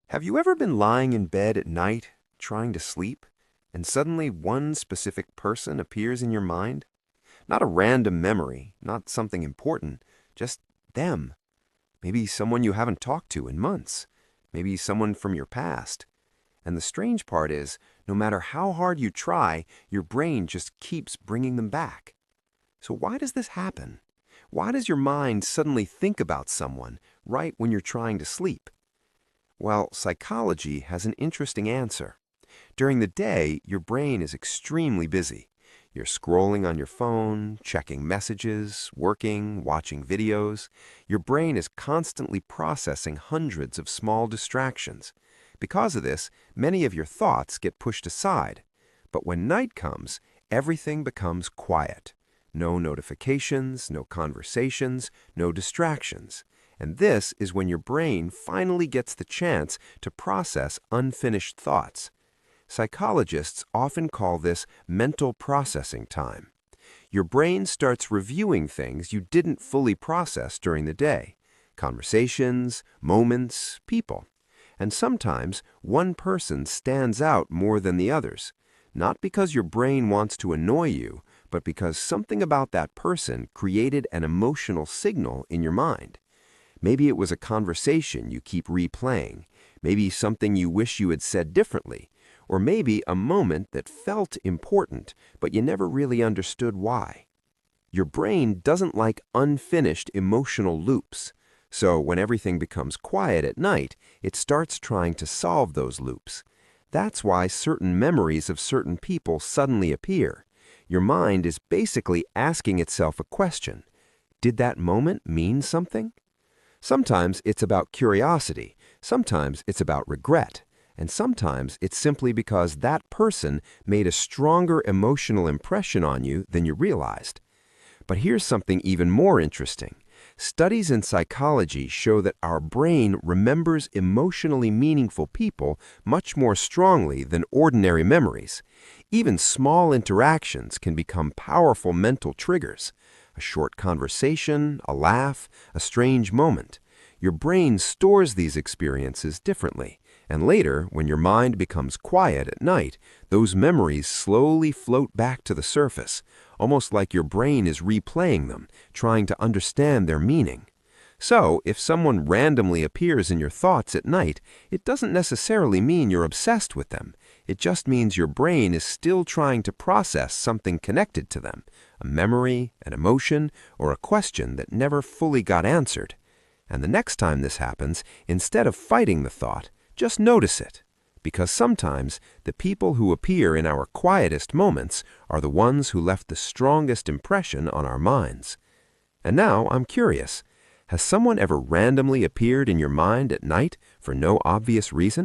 Have you ever been lying in bed at night, trying to sleep, and suddenly one specific person appears in your mind? Not a random memory, not something important, just them. Maybe someone you haven't talked to in months. Maybe someone from your past. And the strange part is, no matter how hard you try, your brain just keeps bringing them back. So why does this happen? Why does your mind suddenly think about someone right when you're trying to sleep? Well, psychology has an interesting answer. During the day, your brain is extremely busy. You're scrolling on your phone, checking messages, working, watching videos. Your brain is constantly processing hundreds of small distractions. Because of this, many of your thoughts get pushed aside. But when night comes, everything becomes quiet. No notifications, no conversations, no distractions. And this is when your brain finally gets the chance to process unfinished thoughts. Psychologists often call this mental processing time. Your brain starts reviewing things you didn't fully process during the day, conversations, moments, people. And sometimes one person stands out more than the others, not because your brain wants to annoy you, but because something about that person created an emotional signal in your mind. Maybe it was a conversation you keep replaying, maybe something you wish you had said differently, or maybe a moment that felt important, but you never really understood why. Your brain doesn't like unfinished emotional loops, so when everything becomes quiet at night, it starts trying to solve those loops. That's why certain memories of certain people suddenly appear. Your mind is basically asking itself a question. Did that moment mean something? Sometimes it's about curiosity, sometimes it's about regret, and sometimes it's simply because that person made a stronger emotional impression on you than you realized. But here's something even more interesting. Studies in psychology show that our brain remembers emotionally meaningful people much more strongly than ordinary memories. Even small interactions can become powerful mental triggers. A short conversation, a laugh, a strange moment. Your brain stores these experiences differently, and later, when your mind becomes quiet at night, those memories slowly float back to the surface, almost like your brain is replaying them, trying to understand their meaning. So, if someone randomly appears in your thoughts at night, it doesn't necessarily mean you're obsessed with them. It just means your brain is still trying to process something connected to them, a memory, an emotion, or a question that never fully got answered. And the next time this happens, instead of fighting the thought, just notice it. Because sometimes the people who appear in our quietest moments are the ones who left the strongest impression on our minds. And now I'm curious, has someone ever randomly appeared in your mind at night for no obvious reason?